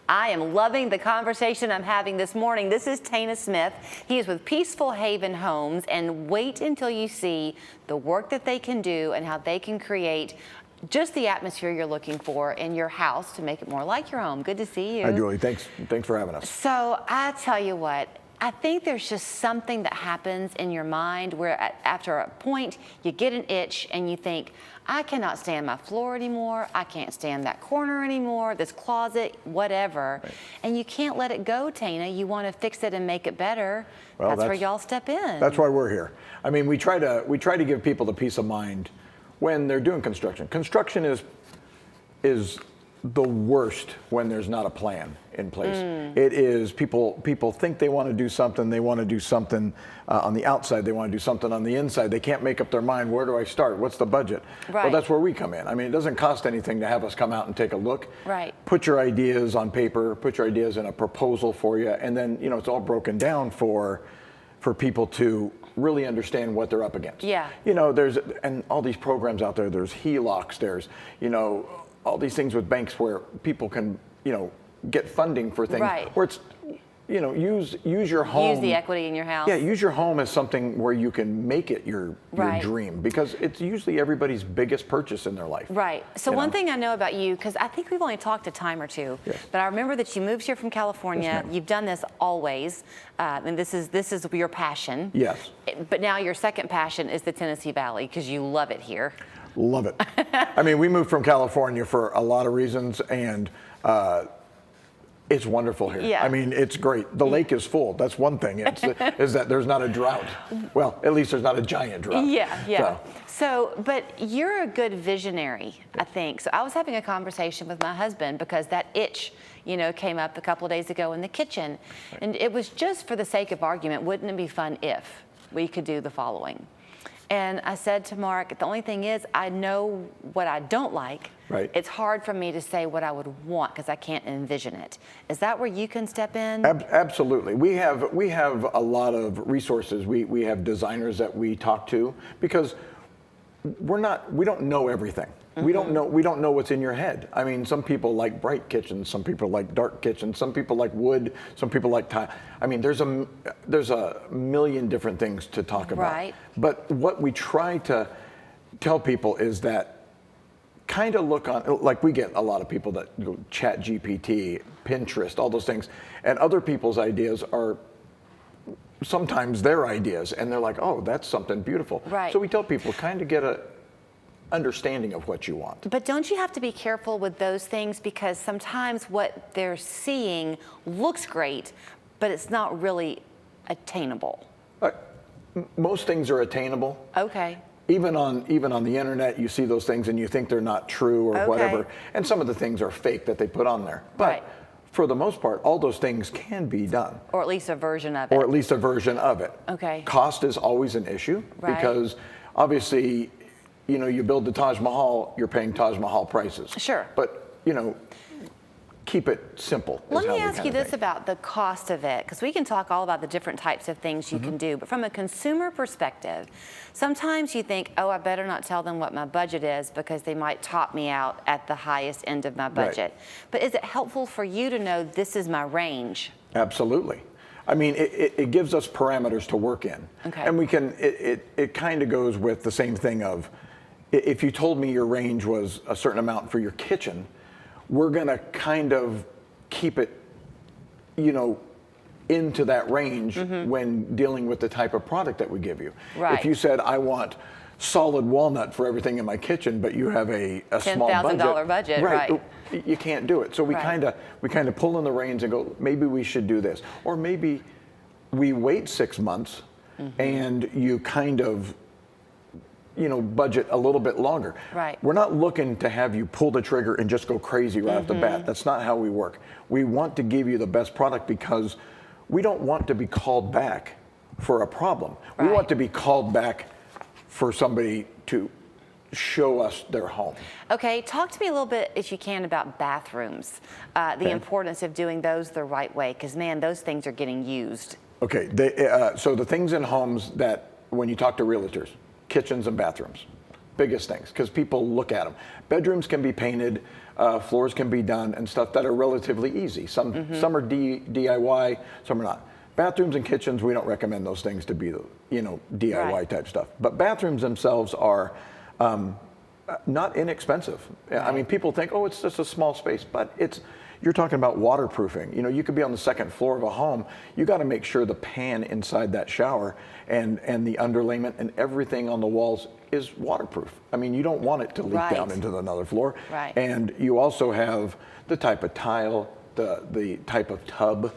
I am loving the conversation I'm having this morning. This is Tana Smith. He is with Peaceful Haven Homes, and wait until you see the work that they can do and how they can create just the atmosphere you're looking for in your house to make it more like your home. Good to see you. Hi, Julie. Thanks for having us. So I tell you what, I think there's just something that happens in your mind where after a point you get an itch and you think, I cannot stand my floor anymore. I can't stand that corner anymore, this closet, whatever. Right. And you can't let it go, Tana. You want to fix it and make it better. Well, that's where y'all step in. That's why we're here. I mean, we try to give people the peace of mind when they're doing construction. Construction is the worst when there's not a plan in place. It is people think they want to do something. They want to do something on the outside. They want to do something on the inside. They can't make up their mind. Where do I start? What's the budget? Right. Well, that's where we come in. I mean, it doesn't cost anything to have us come out and take a look. Right. Put your ideas on paper. Put your ideas in a proposal for you, and then it's all broken down for people to really understand what they're up against. Yeah. There's all these programs out there. There's HELOCs. There's all these things with banks where people can, get funding for things. Right. Where it's, use your home. Use the equity in your house. Yeah, use your home as something where you can make it your dream, because it's usually everybody's biggest purchase in their life. Right. So one thing I know about you, because I think we've only talked a time or two, yes, but I remember that you moved here from California. Yes, you've done this always, and this is your passion. Yes. But now your second passion is the Tennessee Valley, because you love it here. Love it. I mean, we moved from California for a lot of reasons, and it's wonderful here. Yeah. I mean, it's great. The lake is full. That's one thing. Is that there's not a drought. Well, at least there's not a giant drought. Yeah. So, but you're a good visionary, I think. So I was having a conversation with my husband because that itch, came up a couple of days ago in the kitchen. Right. And it was just for the sake of argument, wouldn't it be fun if we could do the following? And I said to Mark, the only thing is, I know what I don't like. Right. It's hard for me to say what I would want because I can't envision it. Is that where you can step in? Absolutely. We have a lot of resources. We have designers that we talk to, because we don't know everything. Mm-hmm. We don't know what's in your head. I mean, some people like bright kitchens, some people like dark kitchens, some people like wood, some people like tile. I mean, there's a million different things to talk about. Right. But what we try to tell people is that kind of look on, like we get a lot of people that go ChatGPT, Pinterest, all those things, and other people's ideas are sometimes their ideas, and they're like, oh, that's something beautiful. Right. So we tell people kind of get a understanding of what you want. But don't you have to be careful with those things, because sometimes what they're seeing looks great, but it's not really attainable? Most things are attainable. Okay. Even on the internet, you see those things and you think they're not true or whatever. And some of the things are fake that they put on there. But for the most part, all those things can be done. Or at least a version of it. Or at least a version of it. Okay. Cost is always an issue, because obviously, you build the Taj Mahal, you're paying Taj Mahal prices. Sure. But, keep it simple. Let me ask you this about the cost of it, because we can talk all about the different types of things you can do, but from a consumer perspective, sometimes you think, oh, I better not tell them what my budget is because they might top me out at the highest end of my budget. Right. But is it helpful for you to know this is my range? Absolutely. I mean, it gives us parameters to work in. Okay. And we can, it kind of goes with the same thing of, if you told me your range was a certain amount for your kitchen, we're going to kind of keep it, into that range when dealing with the type of product that we give you. Right. If you said, I want solid walnut for everything in my kitchen, but you have a small budget. $10,000 budget, right. You can't do it. So we kind of pull in the reins and go, maybe we should do this. Or maybe we wait 6 months and you kind of budget a little bit longer. Right. We're not looking to have you pull the trigger and just go crazy right off the bat. That's not how we work. We want to give you the best product because we don't want to be called back for a problem. Right. We want to be called back for somebody to show us their home. Okay, talk to me a little bit, if you can, about bathrooms, the importance of doing those the right way, because man, those things are getting used. Okay, so the things in homes that when you talk to realtors, kitchens and bathrooms. biggest things because people look at them. Bedrooms can be painted, floors can be done, and stuff that are relatively easy. Some are DIY, some are not. Bathrooms and kitchens, we don't recommend those things to be, DIY Right. type stuff. But bathrooms themselves are not inexpensive. I mean, people think, oh, it's just a small space, but you're talking about waterproofing. You could be on the second floor of a home. You got to make sure the pan inside that shower and the underlayment and everything on the walls is waterproof. I mean, you don't want it to leak Right. down into another floor. Right. And you also have the type of tile, the type of tub.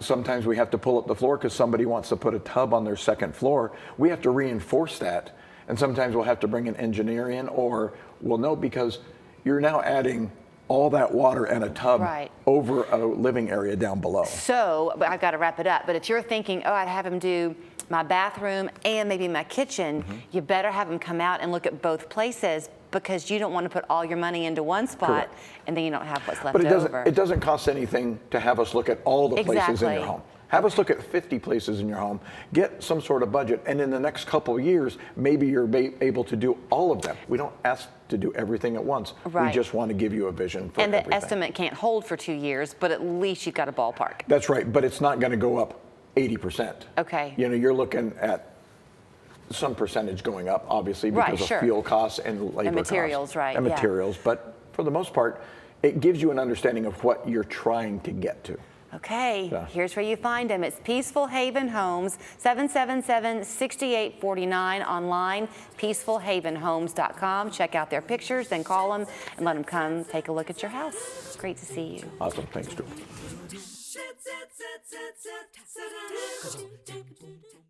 Sometimes we have to pull up the floor because somebody wants to put a tub on their second floor. We have to reinforce that. And sometimes we'll have to bring an engineer in, or we'll know because you're now adding all that water and a tub Right. over a living area down below. So, but I've got to wrap it up. But if you're thinking, oh, I'd have him do my bathroom and maybe my kitchen, you better have him come out and look at both places because you don't want to put all your money into one spot Correct. and then you don't have what's left But over. it doesn't cost anything to have us look at all the places in Exactly. your home. Have us look at 50 places in your home, get some sort of budget, and in the next couple of years, maybe you're able to do all of them. We don't ask to do everything at once. Right. We just want to give you a vision for And the everything. estimate can't hold for 2 years, but at least you've got a ballpark. That's right, but it's not going to go up 80%. Okay. You're looking at some percentage going up, obviously, because Right, of sure. fuel costs and labor And materials, costs. right, And yeah. materials, but for the most part, it gives you an understanding of what you're trying to get to. Okay, Yeah. here's where you find them. It's Peaceful Haven Homes, 777-6849 online, peacefulhavenhomes.com. Check out their pictures, then call them and let them come take a look at your house. Great to see you. Awesome, thanks, Drew.